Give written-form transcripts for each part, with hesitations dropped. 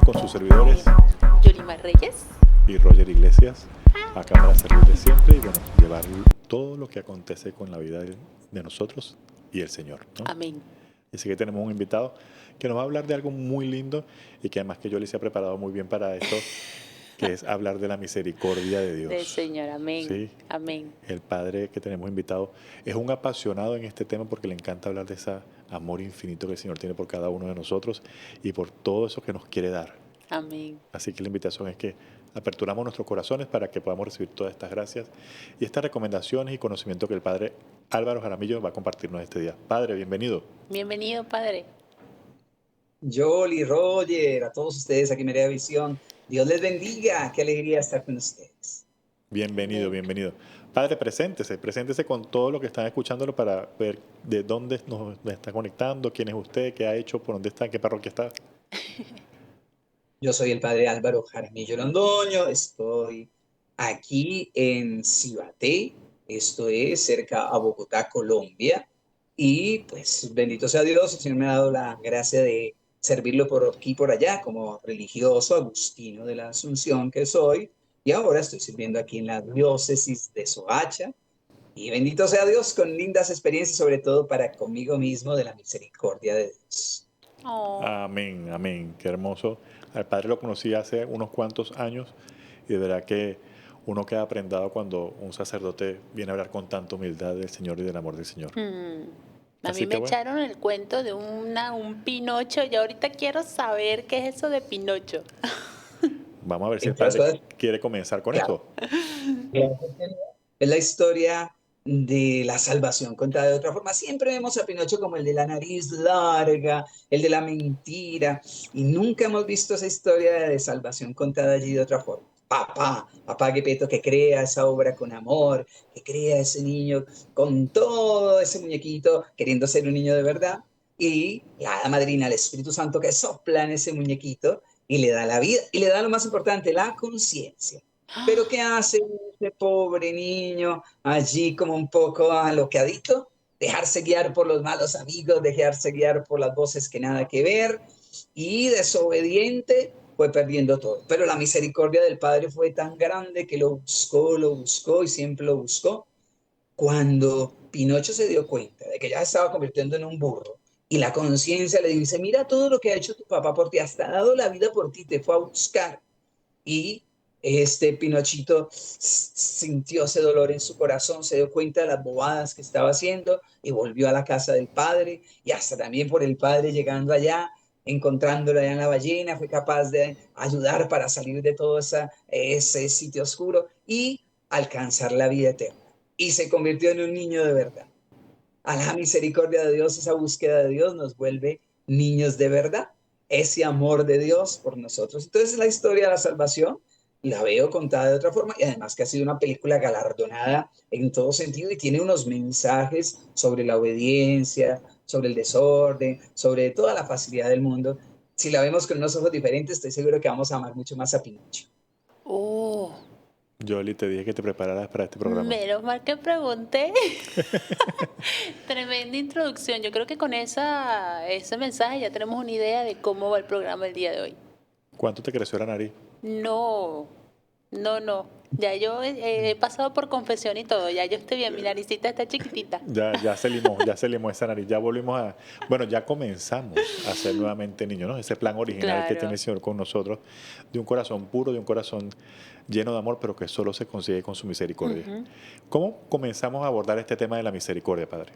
con sus servidores Yolimar Reyes. y Roger Iglesias, acá para servirles siempre y bueno, llevar todo lo que acontece con la vida de nosotros y el Señor, ¿no? Amén. Así que tenemos un invitado que nos va a hablar de algo muy lindo y que además que yo les he preparado muy bien para esto, que es hablar de la misericordia de Del Dios. Señor, amén. Sí, Amén. el padre que tenemos invitado es un apasionado en este tema porque le encanta hablar de ese amor infinito que el Señor tiene por cada uno de nosotros y por todo eso que nos quiere dar. Amén. Así que la invitación es que aperturamos nuestros corazones para que podamos recibir todas estas gracias y estas recomendaciones y conocimiento que el padre Álvaro Jaramillo va a compartirnos este día. Padre, bienvenido. Bienvenido, Padre. Yoli, Roger, a todos ustedes aquí en Media Visión. Dios les bendiga. Qué alegría estar con ustedes. Bienvenido, Amén. bienvenido. Padre, preséntese con todo lo que están escuchándolo para ver de dónde nos está conectando, quién es usted, qué ha hecho, por dónde está, en qué parroquia está. Yo soy el padre Álvaro Jaramillo Londoño. Estoy aquí en Cibaté. Esto es cerca a Bogotá, Colombia. Y pues bendito sea Dios, el Señor me ha dado la gracia de servirlo por aquí y por allá como religioso agustino de la Asunción que soy. Y ahora estoy sirviendo aquí en la diócesis de Soacha. Y bendito sea Dios con lindas experiencias, sobre todo para conmigo mismo de la misericordia de Dios. Oh, Amén, amén, qué hermoso. Al padre lo conocí hace unos cuantos años y de verdad que uno queda prendado cuando un sacerdote viene a hablar con tanta humildad del Señor y del amor del Señor. A Así mí que me bueno, echaron el cuento de un Pinocho y ahorita quiero saber qué es eso de Pinocho. vamos a ver si el Entre las padre cosas, quiere comenzar con claro, esto. es la historia de la salvación contada de otra forma. Siempre vemos a Pinocho como el de la nariz larga, el de la mentira, y nunca hemos visto esa historia de salvación contada allí de otra forma. Papá Gepetto que crea esa obra con amor, que crea ese niño con todo ese muñequito queriendo ser un niño de verdad, y la hada madrina, el Espíritu Santo que sopla en ese muñequito y le da la vida, y le da lo más importante, la conciencia. Pero ¿qué hace ese pobre niño allí como un poco alocadito? Dejarse guiar por los malos amigos, dejarse guiar por las voces que nada que ver, y desobediente fue perdiendo todo. Pero la misericordia del Padre fue tan grande que lo buscó y siempre lo buscó. Cuando Pinocho se dio cuenta de que ya se estaba convirtiendo en un burro y la conciencia le dice, mira todo lo que ha hecho tu papá por ti, hasta ha dado la vida por ti, te fue a buscar. Y este Pinochito sintió ese dolor en su corazón, se dio cuenta de las bobadas que estaba haciendo y volvió a la casa del padre, y hasta también por el padre llegando allá, encontrándolo allá en la ballena, fue capaz de ayudar para salir de todo ese sitio oscuro y alcanzar la vida eterna. Y se convirtió en un niño de verdad. A la misericordia de Dios, esa búsqueda de Dios nos vuelve niños de verdad, ese amor de Dios por nosotros. Entonces la historia de la salvación la veo contada de otra forma y además que ha sido una película galardonada en todo sentido y tiene unos mensajes sobre la obediencia, sobre el desorden, sobre toda la facilidad del mundo. Si la vemos con unos ojos diferentes, estoy seguro que vamos a amar mucho más a Pinocho. Oh, Yoli, te dije que te prepararas para este programa. menos mal que pregunté. Tremenda introducción. Yo creo que con ese mensaje ya tenemos una idea de cómo va el programa el día de hoy. ¿Cuánto te creció la nariz? No, no. Ya yo he pasado por confesión y todo. Ya yo estoy bien. Mi naricita está chiquitita. Ya se limó esa nariz, ya volvimos a... Bueno, ya comenzamos a ser nuevamente niños, ¿no? Ese plan original que tiene Claro. el Señor con nosotros, de un corazón puro, de un corazón lleno de amor, pero que solo se consigue con su misericordia. ¿Cómo comenzamos a abordar este tema de la misericordia, Padre?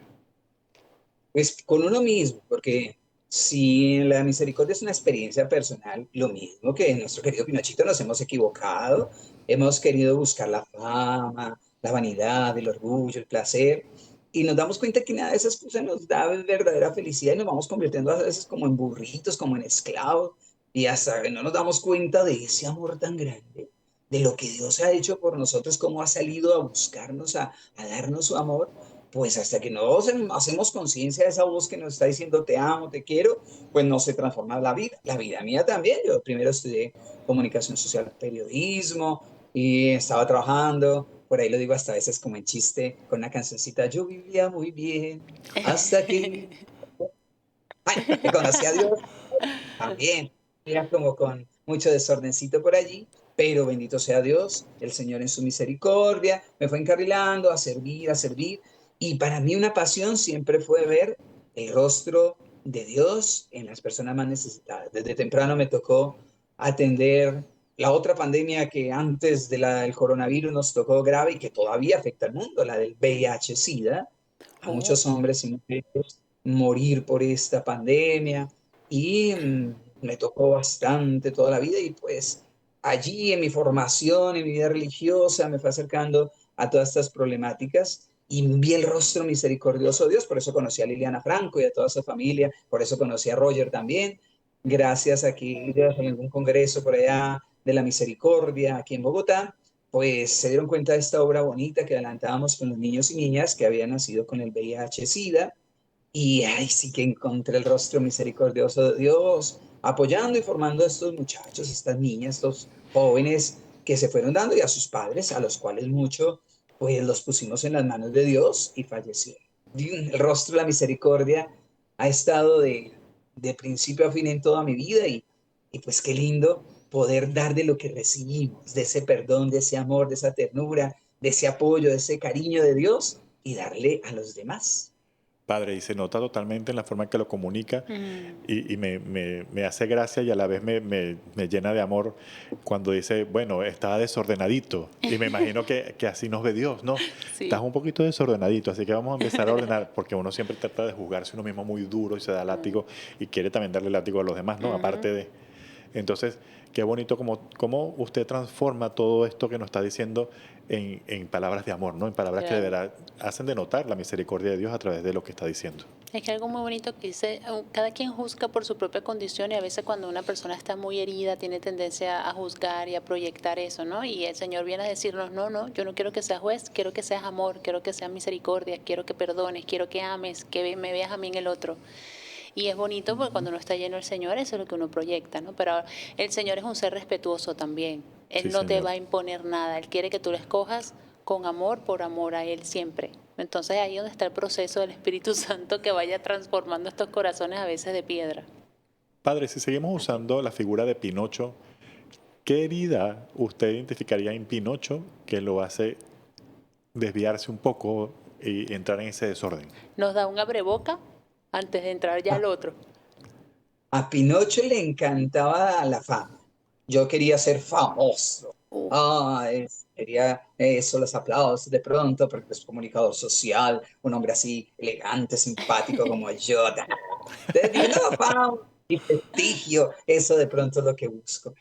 Pues con uno mismo, porque si la misericordia es una experiencia personal, lo mismo que nuestro querido Pinochito nos hemos equivocado, hemos querido buscar la fama, la vanidad, el orgullo, el placer, y nos damos cuenta que nada de esas cosas nos da verdadera felicidad y nos vamos convirtiendo a veces como en burritos, como en esclavos, y hasta que no nos damos cuenta de ese amor tan grande, de lo que Dios ha hecho por nosotros, cómo ha salido a buscarnos, a darnos su amor, pues hasta que no hacemos conciencia de esa voz que nos está diciendo te amo, te quiero, pues no se transforma la vida mía también. Yo primero estudié comunicación social, periodismo y estaba trabajando, por ahí lo digo hasta a veces como en chiste, con una cancioncita, yo vivía muy bien hasta que, ay, que conocí a Dios también. era como con mucho desordencito por allí, pero bendito sea Dios, el Señor en su misericordia me fue encarrilando a servir, y para mí una pasión siempre fue ver el rostro de Dios en las personas más necesitadas. Desde temprano me tocó atender la otra pandemia que antes de la del coronavirus nos tocó grave y que todavía afecta al mundo, la del VIH-Sida, a Oh, muchos hombres y mujeres morir por esta pandemia y me tocó bastante toda la vida y pues allí en mi formación, en mi vida religiosa, me fue acercando a todas estas problemáticas y vi el rostro misericordioso de Dios, por eso conocí a Liliana Franco y a toda su familia, por eso conocí a Roger también, gracias a que ellos en algún congreso por allá de la misericordia aquí en Bogotá, pues se dieron cuenta de esta obra bonita que adelantábamos con los niños y niñas que habían nacido con el VIH-Sida y ahí sí que encontré el rostro misericordioso de Dios, apoyando y formando a estos muchachos, estas niñas, estos jóvenes que se fueron dando y a sus padres, a los cuales mucho, pues los pusimos en las manos de Dios y fallecieron. Y el rostro de la misericordia ha estado de principio a fin en toda mi vida y pues qué lindo poder dar de lo que recibimos, de ese perdón, de ese amor, de esa ternura, de ese apoyo, de ese cariño de Dios y darle a los demás. Padre, y se nota totalmente en la forma en que lo comunica mm, y me hace gracia y a la vez me llena de amor cuando dice, bueno, estaba desordenadito. Y me imagino que así nos ve Dios, ¿no? Estás sí. un poquito desordenadito, así que vamos a empezar a ordenar, porque uno siempre trata de juzgarse uno mismo muy duro y se da látigo y quiere también darle látigo a los demás, ¿no? Ujú. Aparte de... Entonces, qué bonito cómo usted transforma todo esto que nos está diciendo en palabras de amor, ¿no? En palabras que de Claro. verdad hacen denotar la misericordia de Dios a través de lo que está diciendo. Es que algo muy bonito que dice, cada quien juzga por su propia condición y a veces cuando una persona está muy herida tiene tendencia a juzgar y a proyectar eso, ¿no? Y el Señor viene a decirnos, no, no, yo no quiero que seas juez, quiero que seas amor, quiero que seas misericordia, quiero que perdones, quiero que ames, que me veas a mí en el otro. Y es bonito porque cuando uno está lleno del Señor, eso es lo que uno proyecta, ¿no? Pero el Señor es un ser respetuoso también. Sí, Él no te Señor. va a imponer nada. Él quiere que tú lo escojas con amor, por amor a Él siempre. Entonces ahí es donde está el proceso del Espíritu Santo que vaya transformando estos corazones a veces de piedra. Padre, si seguimos usando la figura de Pinocho, ¿qué herida usted identificaría en Pinocho que lo hace desviarse un poco y entrar en ese desorden? Nos da un abreboca antes de entrar ya al otro. A Pinocho le encantaba la fama. Yo quería ser famoso. Uh, Quería eso, los aplausos de pronto, porque es comunicador social, un hombre así elegante, simpático como yo. Entonces dije, no, fama y prestigio, eso de pronto es lo que busco.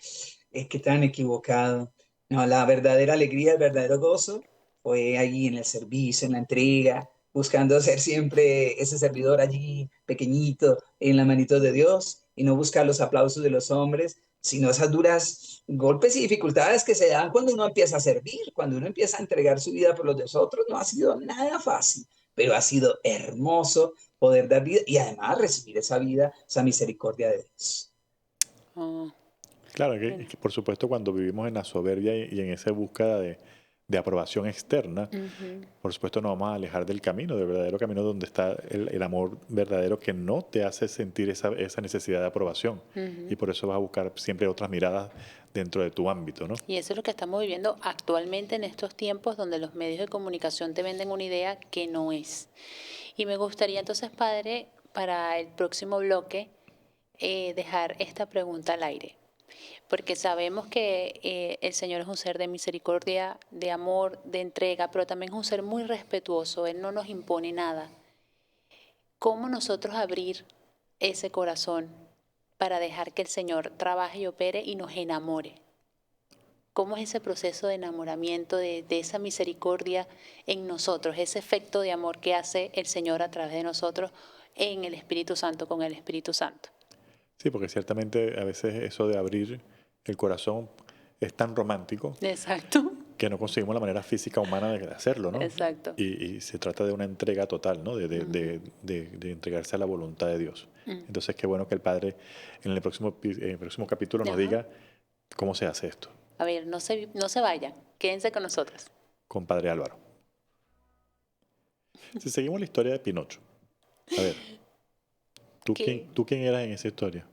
Es que tan equivocado. No, la verdadera alegría, el verdadero gozo fue allí en el servicio, en la entrega, buscando ser siempre ese servidor allí pequeñito en la manito de Dios y no buscar los aplausos de los hombres, sino esas duras golpes y dificultades que se dan cuando uno empieza a servir, cuando uno empieza a entregar su vida por los de otros. No ha sido nada fácil, pero ha sido hermoso poder dar vida y además recibir esa vida, esa misericordia de Dios. uh, Claro, bueno. es que por supuesto cuando vivimos en la soberbia y en esa búsqueda de aprobación externa, Ujú, por supuesto nos vamos a alejar del camino, del verdadero camino donde está el amor verdadero que no te hace sentir esa necesidad de aprobación. Y ujú. por eso vas a buscar siempre otras miradas dentro de tu ámbito, ¿no? Y eso es lo que estamos viviendo actualmente en estos tiempos donde los medios de comunicación te venden una idea que no es. Y me gustaría entonces, padre, para el próximo bloque, dejar esta pregunta al aire, porque sabemos que el Señor es un ser de misericordia, de amor, de entrega, pero también es un ser muy respetuoso, Él no nos impone nada. ¿Cómo nosotros abrir ese corazón para dejar que el Señor trabaje y opere y nos enamore? ¿Cómo es ese proceso de enamoramiento, de esa misericordia en nosotros, ese efecto de amor que hace el Señor a través de nosotros en el Espíritu Santo, con el Espíritu Santo? Sí, porque ciertamente a veces eso de abrir el corazón es tan romántico Exacto, que no conseguimos la manera física humana de hacerlo, ¿no? exacto. Y se trata de una entrega total, ¿no? Ujú, De entregarse a la voluntad de Dios. mm. Entonces, qué bueno que el Padre en en el próximo capítulo nos Ajá. diga cómo se hace esto A ver, no se vayan, quédense con nosotros. con Padre Álvaro. Si seguimos la historia de Pinocho, a ver, Que tú quién eras en esa historia?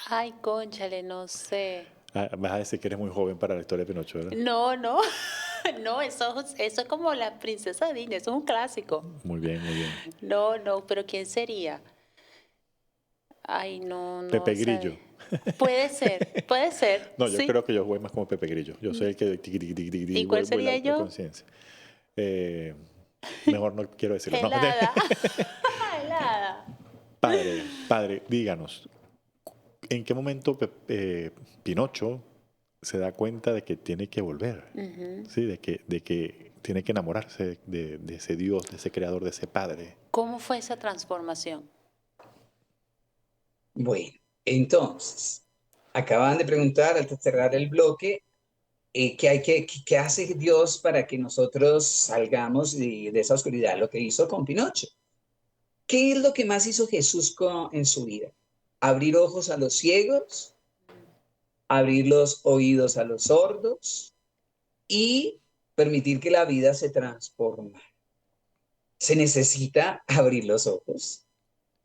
Ay, cónchale, no sé. Ah, vas a decir que eres muy joven para la historia de Pinocho, ¿verdad? No, no. No, eso es como la princesa Disney, eso es un clásico. Muy bien, muy bien. No, no, pero ¿quién sería? Ay, no, no Pepe sabe. Grillo. Puede ser, No, yo sí. creo que yo jugué más como Pepe Grillo. Yo soy el que tiqui, tiqui, tiqui, tiqui, ¿Y cuál vuela sería la yo? conciencia. Eh, Mejor no quiero decirlo. No. Helada. Helada. Padre, díganos, ¿en qué momento Pinocho se da cuenta de que tiene que volver? Ujú. ¿Sí? De que tiene que enamorarse de ese Dios, de ese creador, de ese padre. ¿Cómo fue esa transformación? Bueno, entonces, acaban de preguntar al cerrar el bloque, ¿qué hace Dios para que nosotros salgamos de esa oscuridad? Lo que hizo con Pinocho. ¿Qué es lo que más hizo Jesús en su vida? Abrir ojos a los ciegos, abrir los oídos a los sordos y permitir que la vida se transforme. Se necesita abrir los ojos.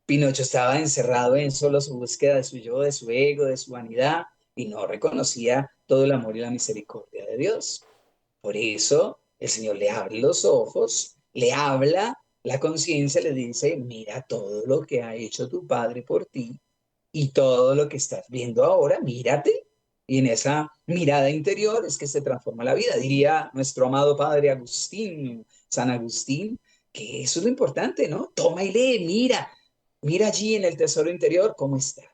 Pinocho estaba encerrado en solo su búsqueda de su yo, de su ego, de su vanidad, y no reconocía todo el amor y la misericordia de Dios. Por eso el Señor le abre los ojos, le habla la conciencia, le dice, mira todo lo que ha hecho tu Padre por ti y todo lo que estás viendo ahora, mírate. Y en esa mirada interior es que se transforma la vida. Diría nuestro amado Padre Agustín, San Agustín, que eso es lo importante, ¿no? Toma y lee, mira allí en el tesoro interior cómo estás.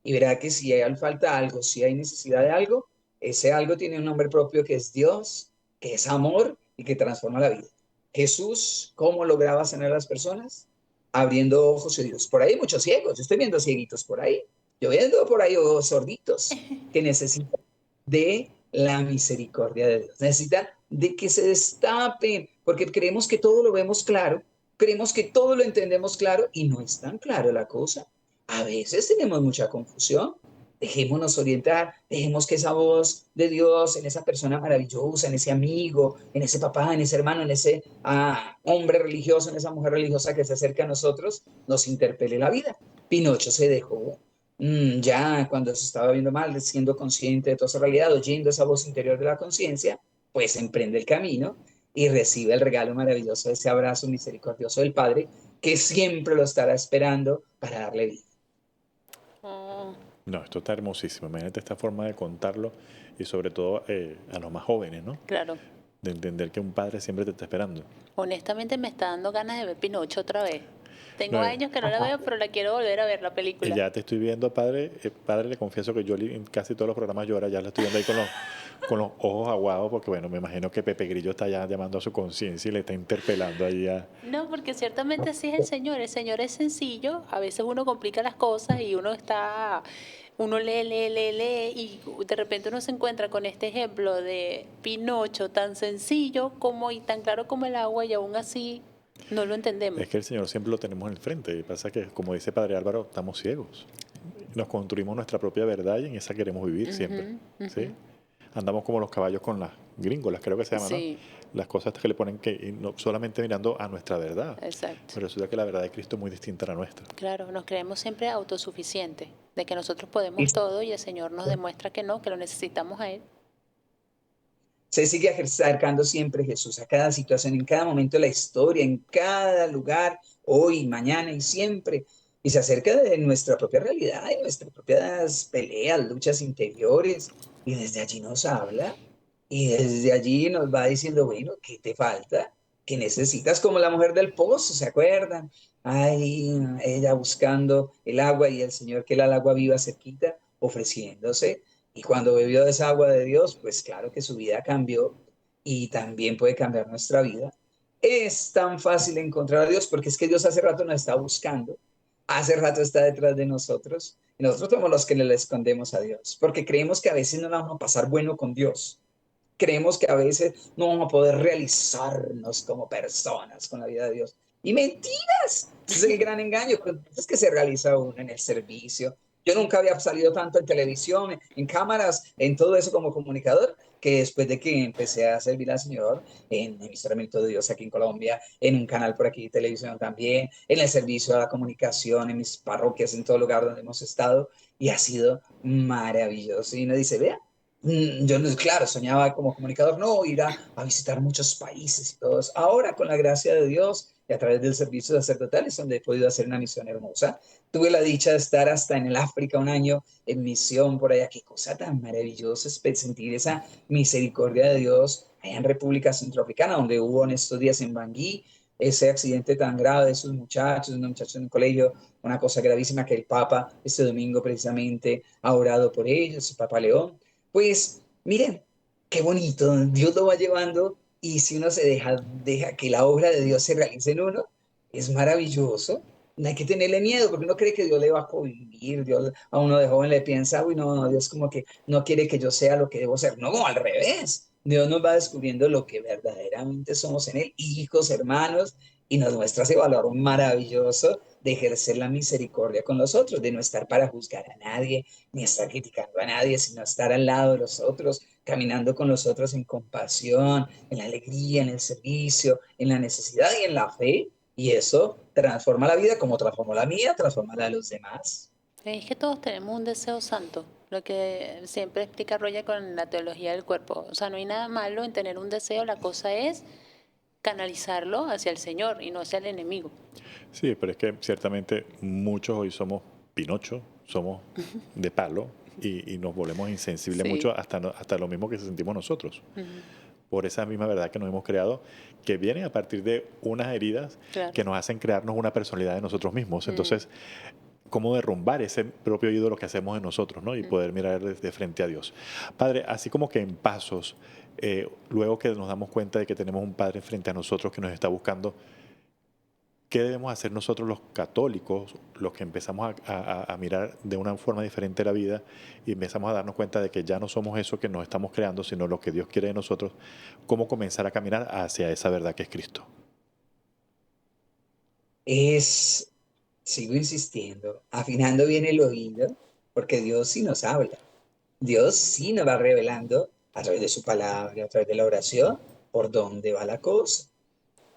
Y verá que si hay falta algo, si hay necesidad de algo, ese algo tiene un nombre propio que es Dios, que es amor y que transforma la vida. Jesús, ¿cómo lograba sanar a las personas? Abriendo ojos y Dios. Por ahí hay muchos ciegos, yo estoy viendo cieguitos por ahí, yo viendo por ahí sorditos que necesitan de la misericordia de Dios, necesitan de que se destapen, porque creemos que todo lo vemos claro, creemos que todo lo entendemos claro y no es tan claro la cosa. A veces tenemos mucha confusión. Dejémonos orientar, dejemos que esa voz de Dios en esa persona maravillosa, en ese amigo, en ese papá, en ese hermano, en ese hombre religioso, en esa mujer religiosa que se acerca a nosotros, nos interpele la vida. Pinocho se dejó ya cuando se estaba viendo mal, siendo consciente de toda esa realidad, oyendo esa voz interior de la conciencia, pues emprende el camino y recibe el regalo maravilloso de ese abrazo misericordioso del Padre, que siempre lo estará esperando para darle vida. Oh, No, esto está hermosísimo. Imagínate esta forma de contarlo y sobre todo a los más jóvenes, ¿no? claro. De entender que un padre siempre te está esperando. Honestamente me está dando ganas de ver Pinocho otra vez. Tengo No, años que no la veo, pero la quiero volver a ver la y película. ya te estoy viendo, padre. Padre, le confieso que yo en casi todos los programas llora, ya la estoy viendo ahí con los ojos aguados, porque bueno, me imagino que Pepe Grillo está ya llamando a su conciencia y le está interpelando ahí a... No, porque ciertamente así es el Señor. El Señor es sencillo. A veces uno complica las cosas y uno lee y de repente uno se encuentra con este ejemplo de Pinocho tan sencillo como y tan claro como el agua y aún así no lo entendemos. Es que el Señor siempre lo tenemos en el frente. Y pasa que, como dice Padre Álvaro, estamos ciegos. Nos construimos nuestra propia verdad y en esa queremos vivir siempre. Ujú, ¿Sí? ujú. Andamos como los caballos con las gringolas, creo que se llama, ¿no? Sí, Las cosas que le ponen que y no solamente mirando a nuestra verdad. exacto. Pero resulta que la verdad de Cristo es muy distinta a la nuestra. Claro, nos creemos siempre autosuficientes, de que nosotros Y podemos todo y el Señor nos demuestra que no, que lo necesitamos a Él. se sigue acercando siempre Jesús a cada situación, en cada momento de la historia, en cada lugar, hoy, mañana y siempre. Y se acerca de nuestra propia realidad, de nuestras propias peleas, luchas interiores. Y desde allí nos habla. Y desde allí nos va diciendo, bueno, ¿qué te falta? ¿Qué necesitas? Como la mujer del pozo, ¿se acuerdan? Ay, ella buscando el agua y el Señor que era el agua viva cerquita, ofreciéndose. Y cuando bebió de esa agua de Dios, pues claro que su vida cambió y también puede cambiar nuestra vida. Es tan fácil encontrar a Dios porque es que Dios hace rato nos está buscando, hace rato está detrás de nosotros y nosotros somos los que le escondemos a Dios porque creemos que a veces no vamos a pasar bueno con Dios. Creemos que a veces no vamos a poder realizarnos como personas con la vida de Dios. Y mentiras, ese es el gran engaño. Es que se realiza uno en el servicio, Yo nunca había salido tanto en televisión, en cámaras, en todo eso como comunicador, que después de que empecé a servir al Señor en Emisora Minuto de Dios aquí en Colombia, en un canal por aquí de televisión también, en el servicio a la comunicación, en mis parroquias, en todo lugar donde hemos estado, y ha sido maravilloso. Y uno dice, vea, yo, claro, soñaba como comunicador, no, ir a visitar muchos países y todos. Ahora, con la gracia de Dios y a través del servicio sacerdotal, es donde he podido hacer una misión hermosa. Tuve la dicha de estar hasta en el África un año en misión por allá. Qué cosa tan maravillosa es sentir esa misericordia de Dios allá en República Centroafricana, donde hubo en estos días en Bangui ese accidente tan grave de esos muchachos, unos muchachos en un colegio, una cosa gravísima que el Papa este domingo precisamente ha orado por ellos, el Papa León. Pues miren, qué bonito, Dios lo va llevando y si uno se deja que la obra de Dios se realice en uno, es maravilloso. No hay que tenerle miedo porque uno cree que Dios le va a cohibir, Dios a uno de joven le piensa, uy, no, no, Dios como que no quiere que yo sea lo que debo ser. No, al revés. Dios nos va descubriendo lo que verdaderamente somos en Él, hijos, hermanos, y nos muestra ese valor maravilloso de ejercer la misericordia con los otros, de no estar para juzgar a nadie, ni estar criticando a nadie, sino estar al lado de los otros, caminando con los otros en compasión, en la alegría, en el servicio, en la necesidad y en la fe. Y eso transforma la vida como transformó la mía, transforma la de los demás. Es que todos tenemos un deseo santo, lo que siempre explica Roya con la teología del cuerpo. O sea, no hay nada malo en tener un deseo, la cosa es canalizarlo hacia el Señor y no hacia el enemigo. Sí, pero es que ciertamente muchos hoy somos Pinocho, somos de palo y nos volvemos insensibles Sí. mucho hasta lo mismo que sentimos nosotros. Por esa misma verdad que nos hemos creado, que viene a partir de unas heridas Claro. que nos hacen crearnos una personalidad de nosotros mismos. Entonces, cómo derrumbar ese propio ídolo que hacemos en nosotros, ¿no? Y poder mirar de frente a Dios. Padre, así como que en pasos, luego que nos damos cuenta de que tenemos un Padre frente a nosotros que nos está buscando, ¿qué debemos hacer nosotros los católicos, los que empezamos a mirar de una forma diferente la vida y empezamos a darnos cuenta de que ya no somos eso que nos estamos creando, sino lo que Dios quiere de nosotros? ¿Cómo comenzar a caminar hacia esa verdad que es Cristo? Es, sigo insistiendo, afinando bien el oído, porque Dios sí nos habla. Dios sí nos va revelando a través de su palabra, a través de la oración, por dónde va la cosa.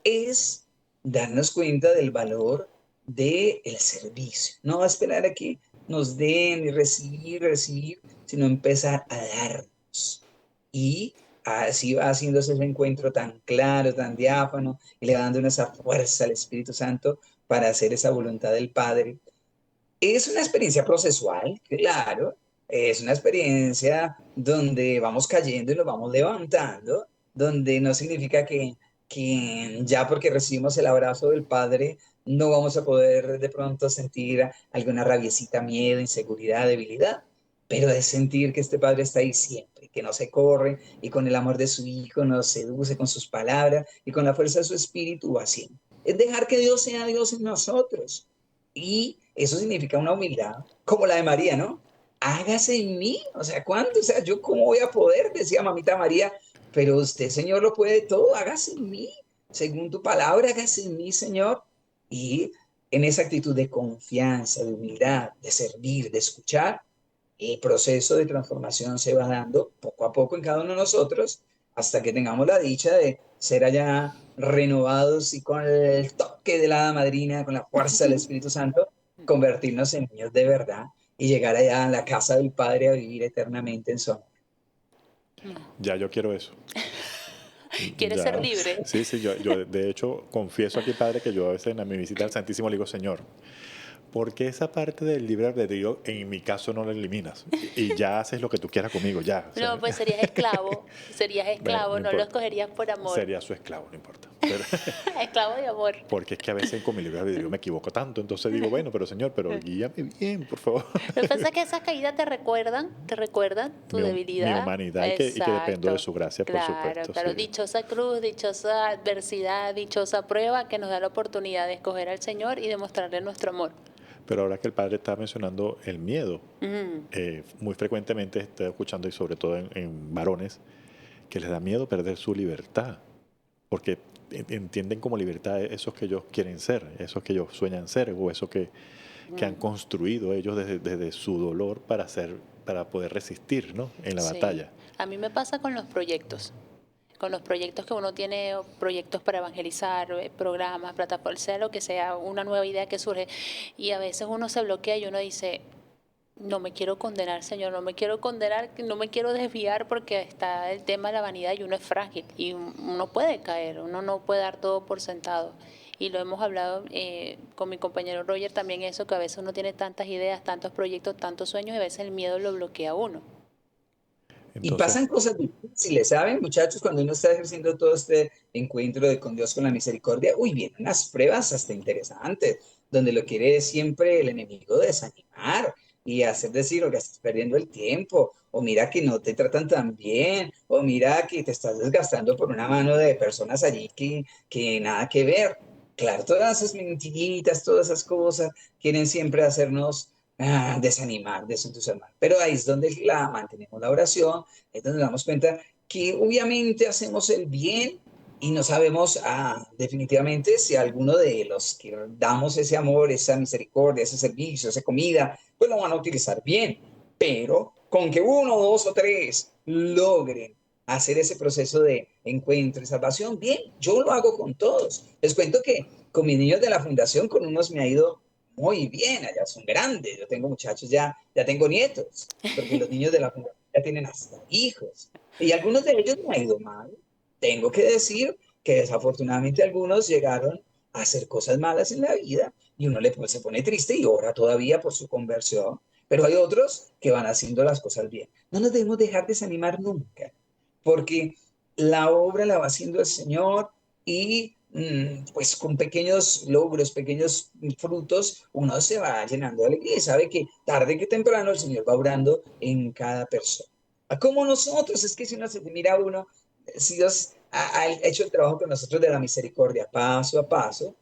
Es darnos cuenta del valor del servicio. No va a esperar a que nos den y recibir, sino empezar a darnos. Y así va haciéndose ese encuentro tan claro, tan diáfano, y le va dando esa fuerza al Espíritu Santo para hacer esa voluntad del Padre. Es una experiencia procesual, claro. Es una experiencia donde vamos cayendo y nos vamos levantando, donde no significa que ya porque recibimos el abrazo del Padre no vamos a poder de pronto sentir alguna rabiecita, miedo, inseguridad, debilidad, pero es sentir que este Padre está ahí siempre, que no se corre y con el amor de su Hijo nos seduce con sus palabras y con la fuerza de su Espíritu va haciendo. Es dejar que Dios sea Dios en nosotros. Y eso significa una humildad, como la de María, ¿no? Hágase en mí, o sea, ¿cuánto? O sea, ¿yo cómo voy a poder? Decía mamita María, pero usted, Señor, lo puede todo, hágase en mí, según tu palabra, hágase en mí, Señor. Y en esa actitud de confianza, de humildad, de servir, de escuchar, el proceso de transformación se va dando poco a poco en cada uno de nosotros hasta que tengamos la dicha de ser allá renovados y con el toque de la hada madrina, con la fuerza del Espíritu Santo, convertirnos en niños de verdad y llegar allá a la casa del Padre a vivir eternamente en su amor. Ya yo quiero eso. ¿Quieres ser Ya, libre? sí, sí, yo de hecho confieso aquí, Padre, que yo a veces en mi visita al Santísimo le digo, Señor, ¿por qué esa parte del libre albedrío en mi caso no la eliminas? Y ya haces lo que tú quieras conmigo, ya. O No, sea, pues serías bueno, esclavo, no no lo importa. escogerías por amor. Sería su esclavo, no importa. Pero, Esclavo de amor. porque es que a veces con mi libre albedrío me equivoco tanto, entonces digo, bueno, pero Señor, pero guíame bien, por favor. Lo que pasa es que esas caídas te recuerdan tu Mi debilidad. humanidad y que dependo de Exacto. su gracia, por Claro, supuesto, sí. claro. Dichosa cruz, dichosa adversidad, dichosa prueba que nos da la oportunidad de escoger al Señor y demostrarle nuestro amor. Pero ahora que el padre está mencionando el miedo, Mm, muy frecuentemente estoy escuchando, y sobre todo en varones, que les da miedo perder su libertad, porque entienden como libertad esos que ellos quieren ser, esos que ellos sueñan ser, o eso que que han construido ellos desde su dolor para poder resistir, ¿no? En la Sí. batalla. A mí me pasa con los proyectos que uno tiene, o proyectos para evangelizar, programas, plataformas, sea lo que sea, una nueva idea que surge, y a veces uno se bloquea y uno dice, no me quiero condenar, Señor, no me quiero condenar, no me quiero desviar porque está el tema de la vanidad y uno es frágil y uno puede caer, uno no puede dar todo por sentado. Y lo hemos hablado con mi compañero Roger también, eso que a veces uno tiene tantas ideas, tantos proyectos, tantos sueños y a veces el miedo lo bloquea a uno. Y Entonces, pasan cosas difíciles, ¿saben, muchachos? Cuando uno está ejerciendo todo este encuentro de con Dios, con la misericordia, uy, vienen unas pruebas hasta interesantes, donde lo quiere siempre el enemigo desanimar y hacer decir, oiga, estás perdiendo el tiempo, o mira que no te tratan tan bien, o mira que te estás desgastando por una mano de personas allí que nada que ver. Claro, todas esas mentiritas, todas esas cosas quieren siempre hacernos desanimar, desentusiasmar. Pero ahí es donde mantenemos la oración, es donde nos damos cuenta que obviamente hacemos el bien y no sabemos definitivamente si alguno de los que damos ese amor, esa misericordia, ese servicio, esa comida, pues lo van a utilizar bien. Pero con que uno, dos o tres logren hacer ese proceso de encuentro y salvación, bien, yo lo hago con todos. Les cuento que con mis niños de la fundación, con unos me ha ido muy bien, allá son grandes, yo tengo muchachos, ya tengo nietos, porque los niños de la fundación ya tienen hasta hijos. Y algunos de ellos me ha ido mal. Tengo que decir que desafortunadamente algunos llegaron a hacer cosas malas en la vida y uno se pone triste y ora todavía por su conversión. Pero hay otros que van haciendo las cosas bien. No nos debemos dejar desanimar nunca, porque la obra la va haciendo el Señor y pues con pequeños logros, pequeños frutos, uno se va llenando de alegría y sabe que tarde que temprano el Señor va obrando en cada persona. Como nosotros, es que si uno se mira a uno, si Dios ha hecho el trabajo con nosotros de la misericordia paso a paso,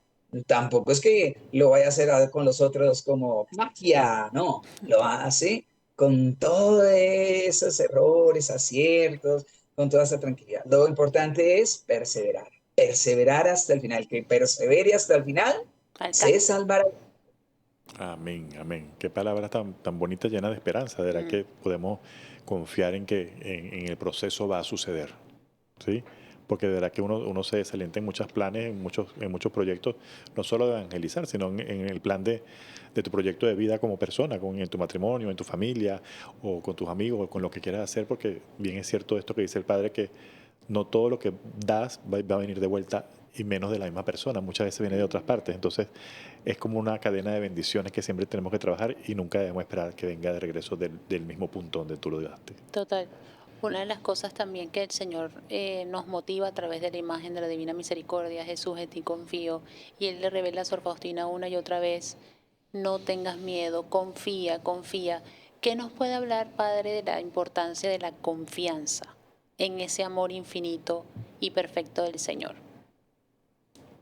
tampoco es que lo vaya a hacer con los otros como magia, no, lo hace con todos esos errores, aciertos, con toda esa tranquilidad. Lo importante es perseverar, perseverar hasta el final, que persevere hasta el final, se Alcanza. salvará. amén, amén. Qué palabras tan bonitas, llenas de esperanza. De verdad que podemos confiar en que en el proceso va a suceder, ¿sí? Porque de verdad que uno se desalienta en muchos planes, en muchos proyectos, no solo de evangelizar, sino en el plan de tu proyecto de vida como persona, en tu matrimonio, en tu familia, o con tus amigos, o con lo que quieras hacer, porque bien es cierto esto que dice el Padre, que no todo lo que das va a venir de vuelta y menos de la misma persona, muchas veces viene de otras partes. Entonces es como una cadena de bendiciones que siempre tenemos que trabajar y nunca debemos esperar que venga de regreso del mismo punto donde tú lo dejaste. Total. Una de las cosas también que el Señor nos motiva a través de la imagen de la Divina Misericordia, Jesús, en ti confío, y Él le revela a Sor Faustina una y otra vez, no tengas miedo, confía, confía. ¿Qué nos puede hablar, Padre, de la importancia de la confianza en ese amor infinito y perfecto del Señor?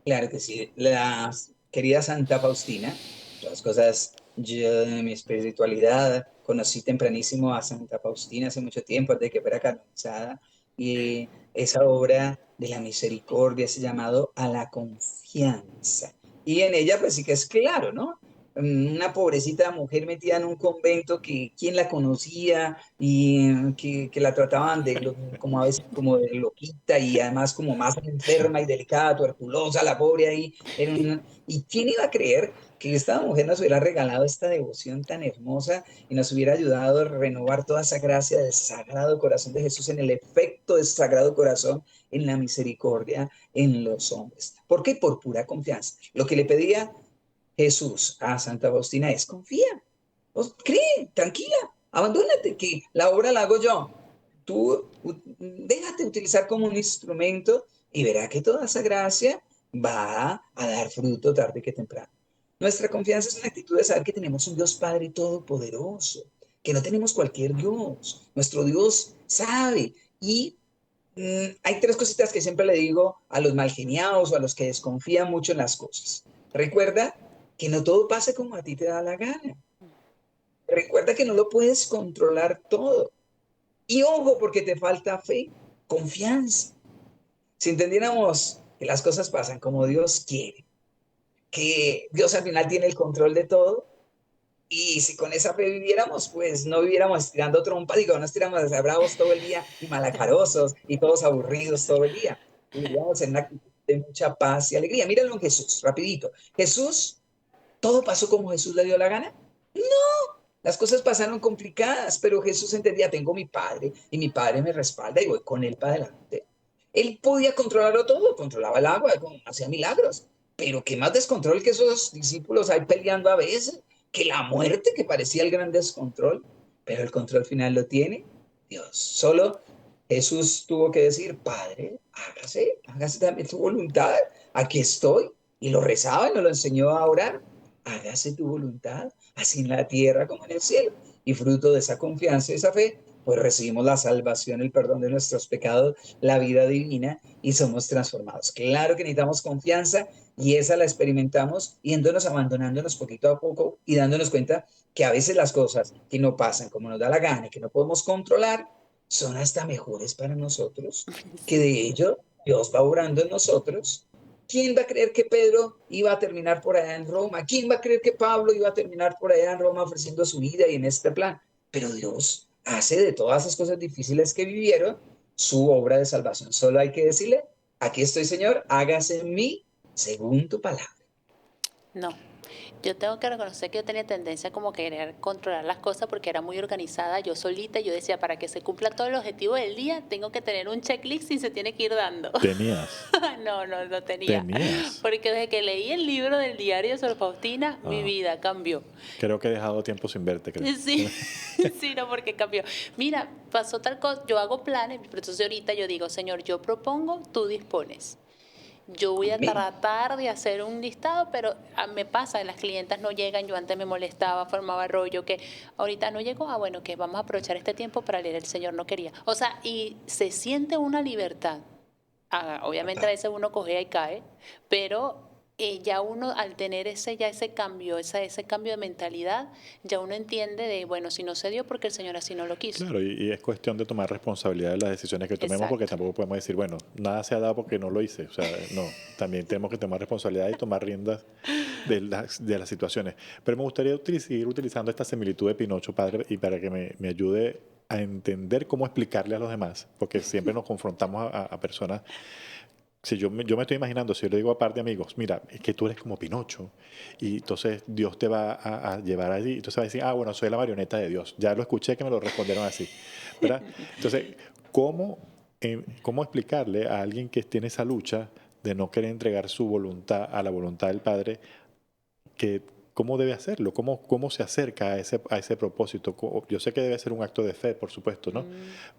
Claro que sí. La querida Santa Faustina, las cosas, yo en mi espiritualidad conocí tempranísimo a Santa Faustina hace mucho tiempo, antes de que fuera canonizada, y esa obra de la misericordia se llamado A la confianza. Y en ella, pues sí que es claro, ¿no? Una pobrecita mujer metida en un convento que quién la conocía y que la trataban como a veces como de loquita y además como más enferma y delicada, tuberculosa, la pobre ahí. ¿Y quién iba a creer que esta mujer nos hubiera regalado esta devoción tan hermosa y nos hubiera ayudado a renovar toda esa gracia del Sagrado Corazón de Jesús en el efecto del Sagrado Corazón, en la misericordia en los hombres? ¿Por qué? Por pura confianza. Lo que le pedía Jesús a Santa Faustina es confía, vos cree, tranquila, abandónate, que la obra la hago yo. Tú déjate utilizar como un instrumento y verá que toda esa gracia va a dar fruto tarde que temprano. Nuestra confianza es una actitud de saber que tenemos un Dios Padre Todopoderoso, que no tenemos cualquier Dios. Nuestro Dios sabe y hay tres cositas que siempre le digo a los malgeniados o a los que desconfían mucho en las cosas. Recuerda que no todo pasa como a ti te da la gana. Recuerda que no lo puedes controlar todo. Y ojo, porque te falta fe, confianza. Si entendiéramos que las cosas pasan como Dios quiere, que Dios al final tiene el control de todo, Y si con esa fe viviéramos, pues no viviéramos estirando trompas, digo, no estiramos bravos todo el día y malacarosos y todos aburridos todo el día. Viviríamos en una actitud de mucha paz y alegría. Míralo en Jesús, rapidito. Jesús, ¿todo pasó como Jesús le dio la gana? Las cosas pasaron complicadas, pero Jesús entendía, tengo mi Padre y mi Padre me respalda y voy con él para adelante. Él podía controlarlo todo, controlaba el agua, hacía milagros, pero qué más descontrol que esos discípulos ahí peleando a veces, que la muerte que parecía el gran descontrol, pero el control final lo tiene Dios. Solo Jesús tuvo que decir, Padre, hágase también tu voluntad, aquí estoy. Y lo rezaba y nos lo enseñó a orar, hágase tu voluntad, así en la tierra como en el cielo. Y fruto de esa confianza y esa fe, pues recibimos la salvación, el perdón de nuestros pecados, la vida divina y somos transformados. Claro que necesitamos confianza y esa la experimentamos yéndonos, abandonándonos poquito a poco y dándonos cuenta que a veces las cosas que no pasan como nos da la gana y que no podemos controlar son hasta mejores para nosotros, que Sí. de ello Dios va obrando en nosotros. ¿Quién va a creer que Pedro iba a terminar por allá en Roma? ¿Quién va a creer que Pablo iba a terminar por allá en Roma ofreciendo su vida y en este plan? Pero Dios hace de todas esas cosas difíciles que vivieron su obra de salvación. Solo hay que decirle, aquí estoy, Señor, hágase en mí según tu palabra. No, yo tengo que reconocer que yo tenía tendencia como a querer controlar las cosas porque era muy organizada yo solita. Yo decía, para que se cumpla todo el objetivo del día, tengo que tener un checklist y se tiene que ir dando. Tenías, No, no, no tenía. tenías. Porque desde que leí el libro del diario de Sor Faustina, mi Ah, vida cambió. creo que he dejado tiempo sin verte, creo. Sí, sí, no, porque cambió. Mira, pasó tal cosa, yo hago planes, pero entonces ahorita yo digo, Señor, yo propongo, tú dispones. Yo voy a Amén. tratar de hacer un listado, pero me pasa, las clientas no llegan, yo antes me molestaba, formaba rollo, que ahorita no llegó, bueno, que vamos a aprovechar este tiempo para leer, el Señor no quería. O sea, y se siente una libertad. Obviamente a veces uno cogea y cae, pero ya uno al tener ese cambio, ese cambio de mentalidad, ya uno entiende de, bueno, si no se dio porque el Señor así no lo quiso. Claro, y es cuestión de tomar responsabilidad de las decisiones que tomemos porque Exacto. tampoco podemos decir, bueno, nada se ha dado porque no lo hice. O sea, no, también tenemos que tomar responsabilidad y tomar riendas de las situaciones. Pero me gustaría seguir utilizando esta similitud de Pinocho, padre, y para que me ayude a entender cómo explicarle a los demás, porque siempre nos confrontamos a personas. Si yo me estoy imaginando, si yo le digo a par de amigos, mira, es que tú eres como Pinocho, y entonces Dios te va a llevar allí, y entonces va a decir, bueno, soy la marioneta de Dios. Ya lo escuché que me lo respondieron así, ¿verdad? Entonces, ¿cómo explicarle a alguien que tiene esa lucha de no querer entregar su voluntad a la voluntad del Padre, que cómo debe hacerlo? ¿Cómo se acerca a ese propósito? Yo sé que debe ser un acto de fe, por supuesto, ¿no? Mm.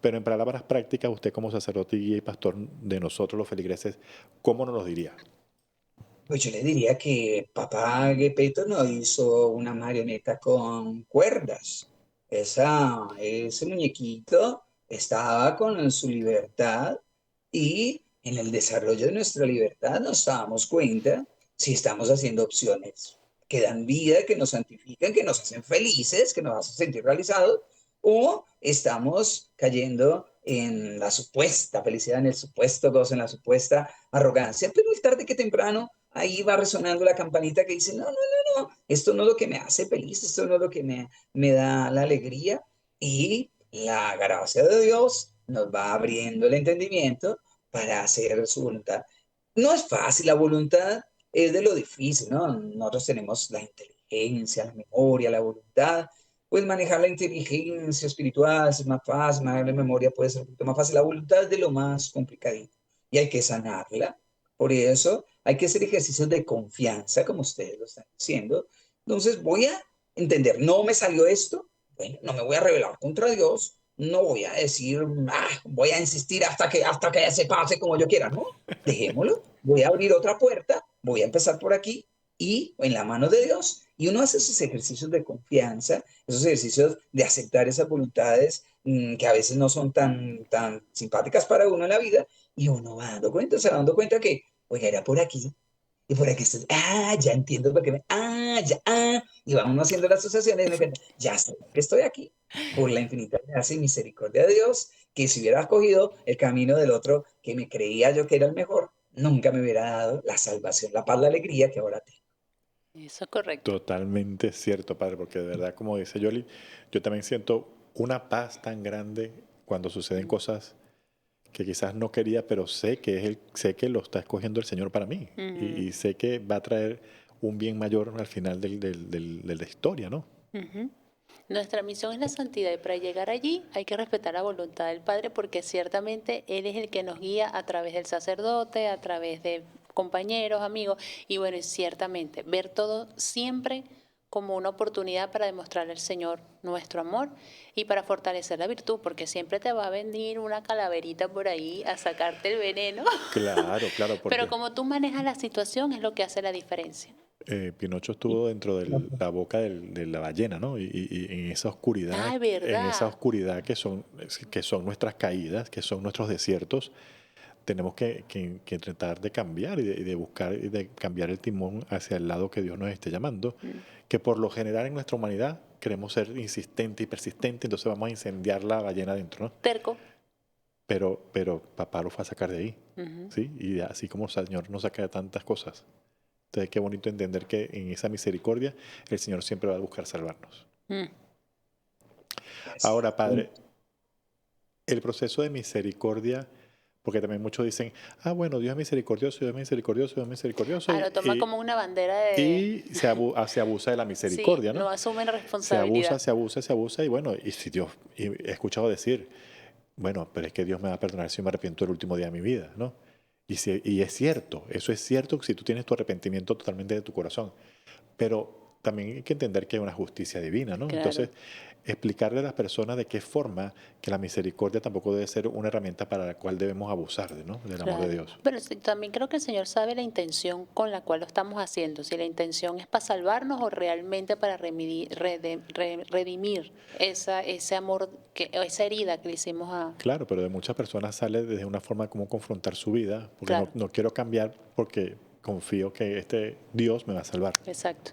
Pero en palabras prácticas, usted como sacerdote y guía y pastor de nosotros los feligreses, ¿cómo nos lo diría? Pues yo le diría que papá Gepetto no hizo una marioneta con cuerdas. Ese muñequito estaba con su libertad y en el desarrollo de nuestra libertad nos damos cuenta si estamos haciendo opciones que dan vida, que nos santifican, que nos hacen felices, que nos hacen sentir realizados, o estamos cayendo en la supuesta felicidad, en el supuesto gozo, en la supuesta arrogancia, pero es tarde que temprano ahí va resonando la campanita que dice, no, no, no, no, esto no es lo que me hace feliz, esto no es lo que me da la alegría. Y la gracia de Dios nos va abriendo el entendimiento para hacer su voluntad. No es fácil, la voluntad es de lo difícil, ¿no? Nosotros tenemos la inteligencia, la memoria, la voluntad. Pues manejar la inteligencia espiritual es más fácil, manejar la memoria puede ser un poquito más fácil. La voluntad es de lo más complicadito y hay que sanarla. Por eso hay que hacer ejercicios de confianza, como ustedes lo están diciendo. Entonces voy a entender, no me salió esto, bueno, no me voy a rebelar contra Dios, no voy a decir, voy a insistir hasta que se pase como yo quiera, no, dejémoslo, voy a abrir otra puerta, voy a empezar por aquí y en la mano de Dios. Y uno hace esos ejercicios de confianza, esos ejercicios de aceptar esas voluntades que a veces no son tan simpáticas para uno en la vida, y uno va dando cuenta, se va dando cuenta que, oiga, era por aquí, y por aquí estoy, ya entiendo por qué ya, y va uno haciendo las asociaciones y me cuenta, ya sé que estoy aquí, por la infinita gracia y misericordia de Dios, que si hubiera escogido el camino del otro que me creía yo que era el mejor, nunca me hubiera dado la salvación, la paz, la alegría que ahora tengo. Eso es correcto. Totalmente cierto, padre, porque de verdad, como dice Yoli, yo también siento una paz tan grande cuando suceden cosas que quizás no quería, pero sé que lo está escogiendo el Señor para mí. Ujú, Y sé que va a traer un bien mayor al final de la historia, ¿no? ujú. Nuestra misión es la santidad y para llegar allí hay que respetar la voluntad del Padre porque ciertamente Él es el que nos guía a través del sacerdote, a través de compañeros, amigos y bueno, y ciertamente ver todo siempre como una oportunidad para demostrarle al Señor nuestro amor y para fortalecer la virtud, porque siempre te va a venir una calaverita por ahí a sacarte el veneno, Claro, claro, pero porque como tú manejas la situación es lo que hace la diferencia. Pinocho estuvo dentro de la boca de la ballena, ¿no? Y Ay, en esa ¿verdad? oscuridad que son nuestras caídas, que son nuestros desiertos, tenemos que tratar de cambiar y de buscar y de cambiar el timón hacia el lado que Dios nos esté llamando, Mm. que por lo general en nuestra humanidad queremos ser insistentes y persistentes, entonces vamos a incendiar la ballena adentro, ¿no? Terco. Pero papá lo fue a sacar de ahí, Ujú. ¿sí? Y así como el Señor nos saca de tantas cosas. Entonces, qué bonito entender que en esa misericordia el Señor siempre va a buscar salvarnos. Mm. Así. Ahora, Padre, el proceso de misericordia, porque también muchos dicen, ah, bueno, Dios es misericordioso, Dios es misericordioso, Dios es misericordioso, Ah, lo toma como una bandera de... y se abusa de la Sí, misericordia, ¿no? no asumen Se abusa, responsabilidad. se abusa, se abusa, y bueno, y si Dios, y he escuchado decir, bueno, pero es que Dios me va a perdonar si me arrepiento el último día de mi vida, ¿no? Y es cierto, eso es cierto si tú tienes tu arrepentimiento totalmente de tu corazón. Pero también hay que entender que hay una justicia divina, ¿no? Claro. Entonces, explicarle a las personas de qué forma que la misericordia tampoco debe ser una herramienta para la cual debemos abusar, ¿no? Del amor de Claro, Dios. pero sí, también creo que el Señor sabe la intención con la cual lo estamos haciendo, si la intención es para salvarnos o realmente para redimir ese amor, esa herida que le hicimos a... Claro, pero de muchas personas sale desde una forma como confrontar su vida, porque Claro, no quiero cambiar porque confío que este Dios me va a salvar. exacto.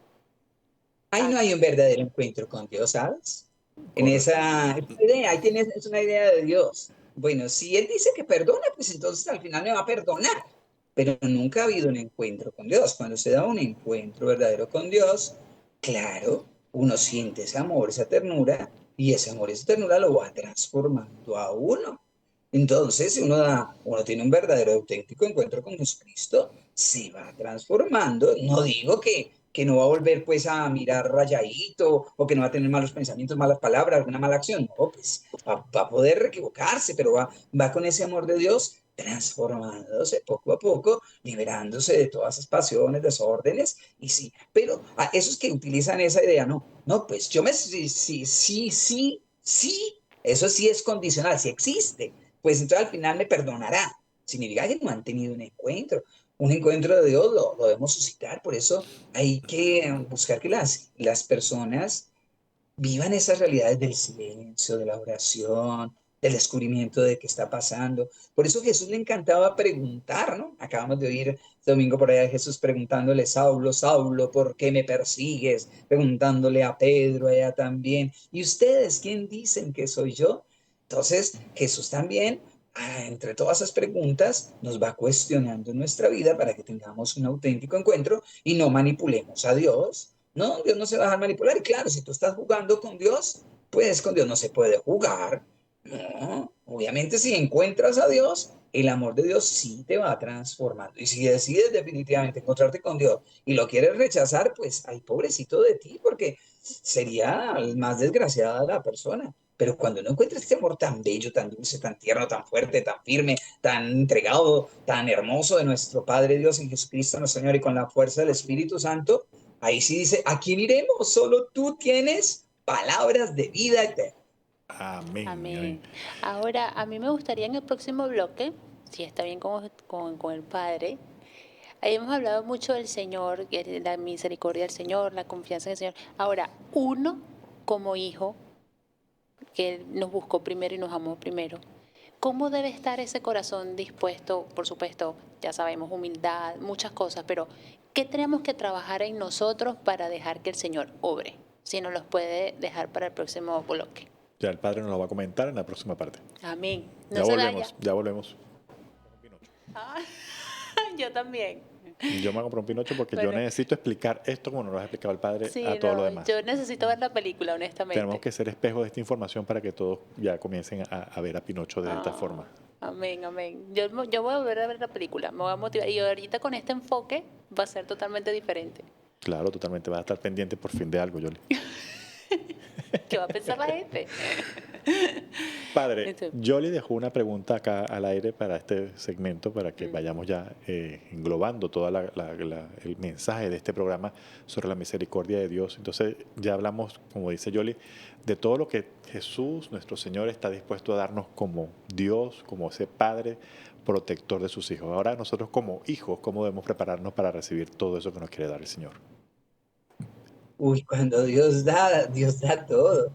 Ahí Ah, no hay un verdadero encuentro con Dios, ¿sabes? En Correcto. esa idea, ahí tienes es una idea de Dios. Bueno, si Él dice que perdona, pues entonces al final me va a perdonar. Pero nunca ha habido un encuentro con Dios. Cuando se da un encuentro verdadero con Dios, claro, uno siente ese amor, esa ternura, y ese amor, esa ternura lo va transformando a uno. Entonces, si uno tiene un verdadero, auténtico encuentro con Jesucristo, se va transformando. No digo que no va a volver pues a mirar rayadito o que no va a tener malos pensamientos, malas palabras, alguna mala acción. No, pues va a poder equivocarse, pero va con ese amor de Dios transformándose poco a poco, liberándose de todas esas pasiones, desórdenes, y sí, pero a esos que utilizan esa idea, no, pues yo sí, eso sí es condicional, sí existe, pues entonces al final me perdonará. Significa que no han tenido un encuentro de Dios lo debemos suscitar, por eso hay que buscar que las personas vivan esas realidades del silencio, de la oración, del descubrimiento de qué está pasando. Por eso Jesús le encantaba preguntar, ¿no? Acabamos de oír este domingo por allá Jesús preguntándole, Saulo, Saulo, ¿por qué me persigues? Preguntándole a Pedro allá también. ¿Y ustedes quién dicen que soy yo? Entonces Jesús también, entre todas esas preguntas, nos va cuestionando nuestra vida para que tengamos un auténtico encuentro y no manipulemos a Dios. No, Dios no se va a dejar manipular. Y claro, si tú estás jugando con Dios, pues con Dios no se puede jugar. No, obviamente si encuentras a Dios, el amor de Dios sí te va transformando. Y si decides definitivamente encontrarte con Dios y lo quieres rechazar, pues ay, pobrecito de ti, porque sería más desgraciada la persona. Pero cuando no encuentras este amor tan bello, tan dulce, tan tierno, tan fuerte, tan firme, tan entregado, tan hermoso de nuestro Padre Dios en Jesucristo nuestro Señor y con la fuerza del Espíritu Santo, ahí sí dice, ¿a quién iremos? Solo tú tienes palabras de vida eterna. Amén, amén. amén. Ahora, a mí me gustaría en el próximo bloque, si está bien con el Padre, ahí hemos hablado mucho del Señor, la misericordia del Señor, la confianza en el Señor. Ahora, uno como hijo, que Él nos buscó primero y nos amó primero, ¿cómo debe estar ese corazón dispuesto? Por supuesto, ya sabemos, humildad, muchas cosas, pero ¿qué tenemos que trabajar en nosotros para dejar que el Señor obre? Si nos los puede dejar para el próximo bloque. Ya el Padre nos lo va a comentar en la próxima parte. Amén. No se vaya. Ya volvemos. Ah, yo también. Yo me compré un Pinocho porque yo Bueno, necesito explicar esto como nos lo has explicado el padre sí, a todo lo no, demás. yo necesito ver la película, Tenemos honestamente. que ser espejos de esta información para que todos ya comiencen a ver a Pinocho de esta Ah, forma. amén, amén. Yo voy a volver a ver la película, me voy a motivar. Y ahorita con este enfoque va a ser totalmente diferente. Claro, totalmente. Vas a estar pendiente por fin de algo, Yoli. ¿Qué va a pensar la gente? Padre, Este, Yoli dejó una pregunta acá al aire para este segmento, para que vayamos ya englobando todo el mensaje de este programa sobre la misericordia de Dios. Entonces ya hablamos, como dice Yoli, de todo lo que Jesús, nuestro Señor, está dispuesto a darnos como Dios, como ese Padre protector de sus hijos. Ahora nosotros como hijos, ¿cómo debemos prepararnos para recibir todo eso que nos quiere dar el Señor? Uy, cuando Dios da todo.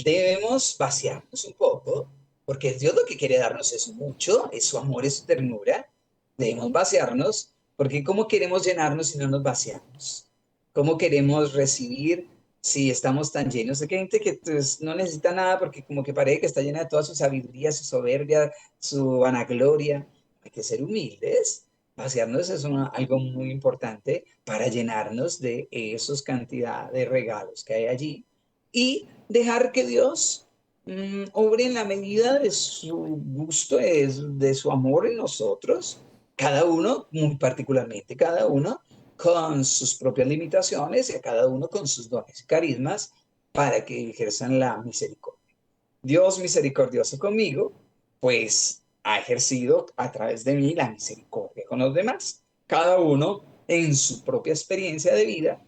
Debemos vaciarnos un poco, porque Dios lo que quiere darnos es mucho, es su amor, es su ternura. Debemos vaciarnos, porque ¿cómo queremos llenarnos si no nos vaciamos? ¿Cómo queremos recibir si estamos tan llenos? Hay gente que pues, no necesita nada porque como que parece que está llena de toda su sabiduría, su soberbia, su vanagloria. Hay que ser humildes. Vaciarnos es algo muy importante para llenarnos de esos cantidad de regalos que hay allí y dejar que Dios obre en la medida de su gusto, de su amor en nosotros, cada uno, muy particularmente cada uno, con sus propias limitaciones y a cada uno con sus dones y carismas para que ejerzan la misericordia. Dios misericordioso conmigo, pues ha ejercido a través de mí la misericordia con los demás. Cada uno en su propia experiencia de vida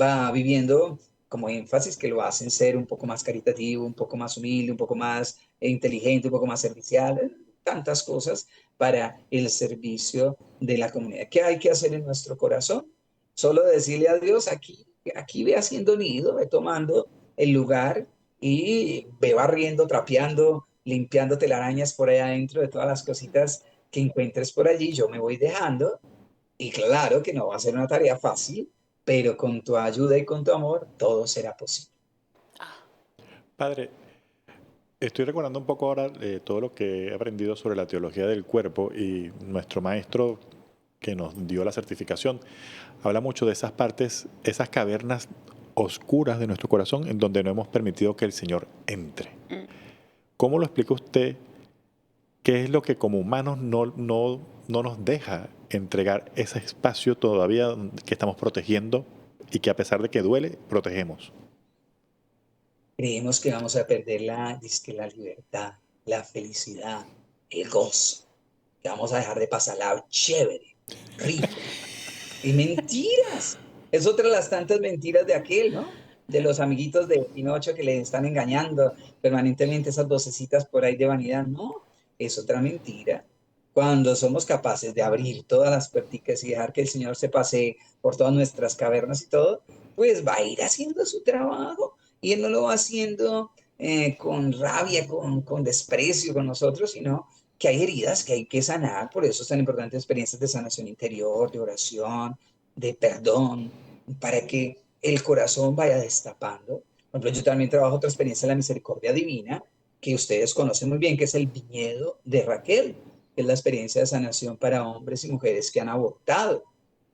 va viviendo como énfasis que lo hacen ser un poco más caritativo, un poco más humilde, un poco más inteligente, un poco más servicial, tantas cosas para el servicio de la comunidad. ¿Qué hay que hacer en nuestro corazón? Solo decirle a Dios, aquí ve haciendo nido, ve tomando el lugar y ve barriendo, trapeando, limpiando telarañas por allá adentro de todas las cositas que encuentres por allí. Yo me voy dejando y claro que no va a ser una tarea fácil, pero con tu ayuda y con tu amor todo será posible. Padre, estoy recordando un poco ahora todo lo que he aprendido sobre la teología del cuerpo y nuestro maestro que nos dio la certificación habla mucho de esas partes, esas cavernas oscuras de nuestro corazón en donde no hemos permitido que el Señor entre. Mm. ¿Cómo lo explica usted? ¿Qué es lo que como humanos no nos deja entregar ese espacio todavía que estamos protegiendo y que a pesar de que duele, protegemos? Creemos que vamos a perder dizque la libertad, la felicidad, el gozo, que vamos a dejar de pasarla chévere, rico. Y mentiras. Es otra de las tantas mentiras de aquel, ¿no? De los amiguitos de Pinocho que le están engañando permanentemente esas vocecitas por ahí de vanidad. No, es otra mentira. Cuando somos capaces de abrir todas las puerticas y dejar que el Señor se pase por todas nuestras cavernas y todo, pues va a ir haciendo su trabajo y Él no lo va haciendo con rabia, con desprecio con nosotros, sino que hay heridas que hay que sanar, por eso es tan importante experiencias de sanación interior, de oración, de perdón, para que el corazón vaya destapando. Por ejemplo, yo también trabajo otra experiencia de la misericordia divina, que ustedes conocen muy bien, que es el viñedo de Raquel, que es la experiencia de sanación para hombres y mujeres que han abortado.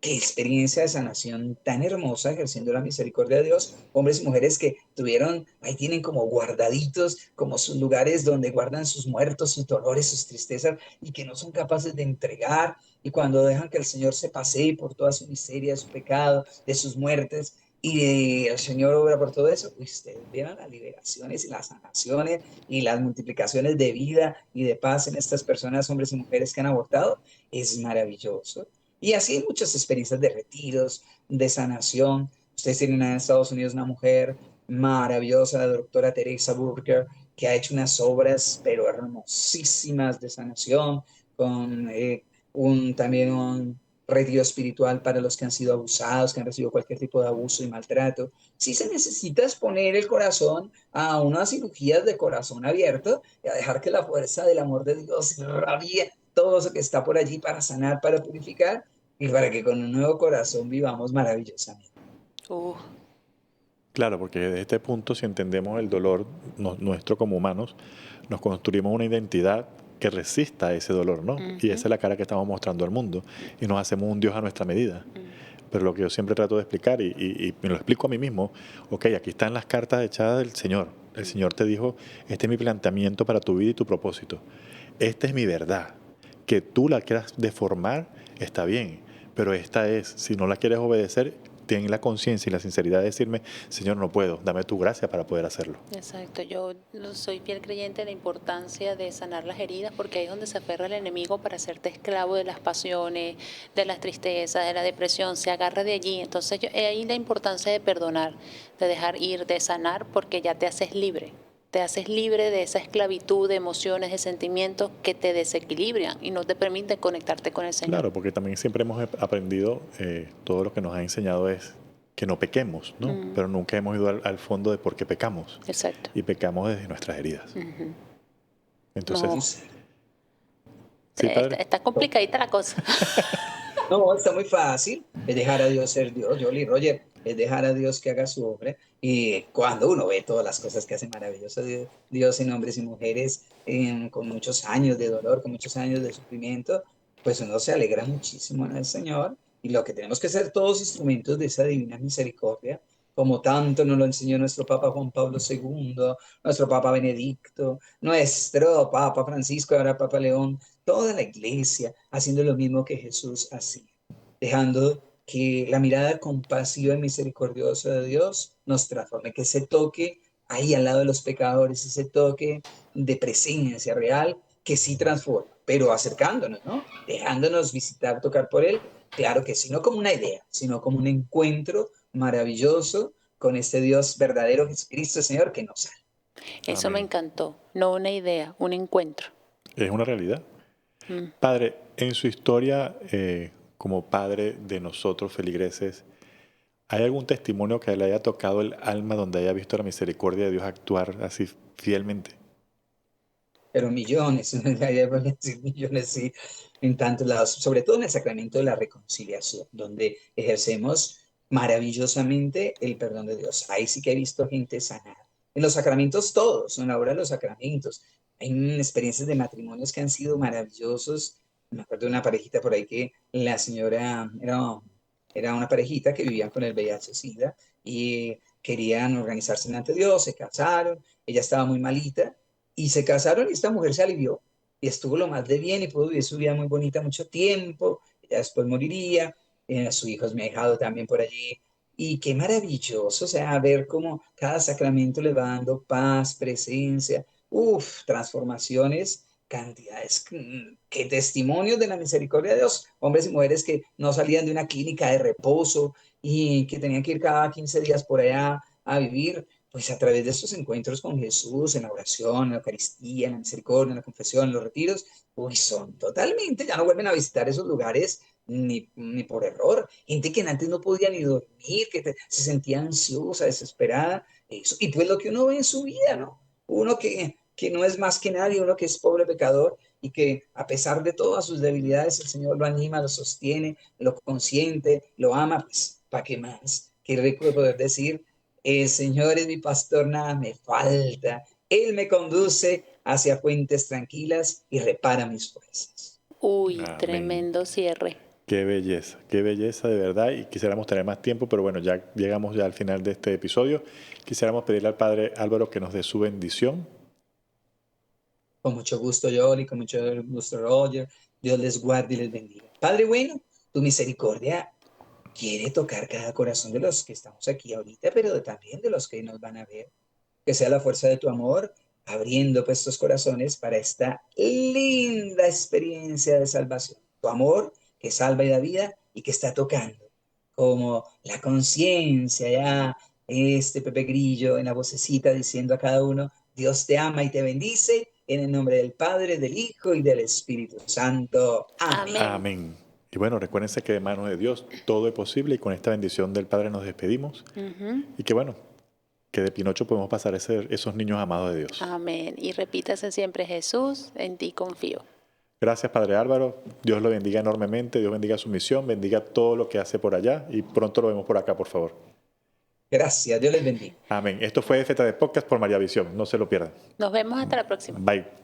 Qué experiencia de sanación tan hermosa ejerciendo la misericordia de Dios. Hombres y mujeres que tuvieron, ahí tienen como guardaditos, como sus lugares donde guardan sus muertos, sus dolores, sus tristezas, y que no son capaces de entregar. Y cuando dejan que el Señor se pasee por toda su miseria, su pecado, de sus muertes, y el Señor obra por todo eso, ustedes vieron las liberaciones y las sanaciones y las multiplicaciones de vida y de paz en estas personas, hombres y mujeres que han abortado. Es maravilloso. Y así hay muchas experiencias de retiros, de sanación. Ustedes tienen en Estados Unidos una mujer maravillosa, la doctora Teresa Burker, que ha hecho unas obras, pero hermosísimas de sanación, con también un retiro espiritual para los que han sido abusados, que han recibido cualquier tipo de abuso y maltrato. Si se necesita exponer el corazón a unas cirugías de corazón abierto y a dejar que la fuerza del amor de Dios rabie todo eso que está por allí para sanar, para purificar y para que con un nuevo corazón vivamos maravillosamente. Uh, Claro, porque desde este punto, si entendemos el dolor nuestro como humanos, nos construimos una identidad que resista ese dolor, ¿no? Y esa es la cara que estamos mostrando al mundo y nos hacemos un Dios a nuestra medida. Pero lo que yo siempre trato de explicar y me lo explico a mí mismo, ok, aquí están las cartas echadas del Señor. El Señor te dijo, este es mi planteamiento para tu vida y tu propósito. Esta es mi verdad. Que tú la quieras deformar, está bien, pero esta es, si no la quieres obedecer, ten la conciencia y la sinceridad de decirme, Señor, no puedo, dame tu gracia para poder hacerlo. Exacto, yo soy fiel creyente de la importancia de sanar las heridas porque ahí es donde se aferra el enemigo para hacerte esclavo de las pasiones, de las tristezas, de la depresión, se agarra de allí. Entonces ahí la importancia de perdonar, de dejar ir, de sanar porque ya te haces libre. Te haces libre de esa esclavitud de emociones, de sentimientos que te desequilibran y no te permiten conectarte con el Señor. Claro, porque también siempre hemos aprendido, todo lo que nos ha enseñado es que no pequemos, ¿no? Pero nunca hemos ido al fondo de por qué pecamos. Exacto. Y pecamos desde nuestras heridas. Entonces, No. ¿sí, padre? Está complicadita la cosa. No, está muy fácil. Es dejar a Dios ser Dios, Jolly Roger. Es dejar a Dios que haga su obra. Y cuando uno ve todas las cosas que hace maravilloso Dios en hombres y mujeres, con muchos años de dolor, con muchos años de sufrimiento, pues uno se alegra muchísimo en el Señor. Y lo que tenemos que ser todos instrumentos de esa divina misericordia, como tanto nos lo enseñó nuestro Papa Juan Pablo II, nuestro Papa Benedicto, nuestro Papa Francisco, ahora Papa León, toda la iglesia haciendo lo mismo que Jesús hacía, dejando que la mirada compasiva y misericordiosa de Dios nos transforme, que ese toque ahí al lado de los pecadores, ese toque de presencia real que sí transforma, pero acercándonos, ¿no? Dejándonos visitar, tocar por Él, claro que sí, no como una idea, sino como un encuentro maravilloso con este Dios verdadero, Jesucristo, Señor, que nos salva. Eso me Amén. encantó. No una idea, un encuentro. Es una realidad. Padre, en su historia como padre de nosotros, feligreses, ¿hay algún testimonio que le haya tocado el alma donde haya visto la misericordia de Dios actuar así fielmente? Pero millones, ya voy a decir millones, sí, en tantos lados, sobre todo en el sacramento de la reconciliación, donde ejercemos maravillosamente el perdón de Dios. Ahí sí que he visto gente sanada. En los sacramentos todos, en la obra de los sacramentos. Hay experiencias de matrimonios que han sido maravillosos. Me acuerdo de una parejita por ahí que la señora era una parejita que vivían con el VIH-Sida y querían organizarse ante Dios, se casaron, ella estaba muy malita y se casaron y esta mujer se alivió y estuvo lo más de bien y pudo vivir su vida muy bonita mucho tiempo. Ella después moriría, su hijo me ha dejado también por allí. Y qué maravilloso, o sea, ver cómo cada sacramento le va dando paz, presencia, transformaciones, cantidades, qué testimonios de la misericordia de Dios. Hombres y mujeres que no salían de una clínica de reposo y que tenían que ir cada 15 días por allá a vivir, pues a través de estos encuentros con Jesús, en la oración, en la Eucaristía, en la misericordia, en la confesión, en los retiros, son totalmente, ya no vuelven a visitar esos lugares ni por error. Gente que antes no podía ni dormir, se sentía ansiosa, desesperada, eso. Y pues lo que uno ve en su vida, ¿no? Uno que no es más que nadie, uno que es pobre pecador y que a pesar de todas sus debilidades, el Señor lo anima, lo sostiene, lo consiente, lo ama, pues, ¿para qué más? Qué rico de poder decir, el Señor es mi pastor, nada me falta. Él me conduce hacia fuentes tranquilas y repara mis fuerzas. Uy, Amén. tremendo cierre. Qué belleza de verdad y quisiéramos tener más tiempo, pero bueno, ya llegamos ya al final de este episodio. Quisiéramos pedirle al Padre Álvaro que nos dé su bendición. Con mucho gusto, Yoli, con mucho gusto, Roger. Dios les guarde y les bendiga. Padre bueno, tu misericordia quiere tocar cada corazón de los que estamos aquí ahorita, pero también de los que nos van a ver. Que sea la fuerza de tu amor abriendo pues estos corazones para esta linda experiencia de salvación. Tu amor que salva y da vida y que está tocando como la conciencia ya, este Pepe Grillo en la vocecita diciendo a cada uno, Dios te ama y te bendice en el nombre del Padre, del Hijo y del Espíritu Santo. Amén. Amén. Amén. Y bueno, recuérdense que de manos de Dios todo es posible y con esta bendición del Padre nos despedimos. Y que bueno, que de Pinocho podemos pasar a ser esos niños amados de Dios. Amén. Y repítase siempre, Jesús, en ti confío. Gracias, Padre Álvaro. Dios lo bendiga enormemente. Dios bendiga su misión, bendiga todo lo que hace por allá y pronto lo vemos por acá, por favor. Gracias, Dios les bendiga. Amén. Esto fue FT de Podcast por María Visión. No se lo pierdan. Nos vemos hasta la próxima. Bye.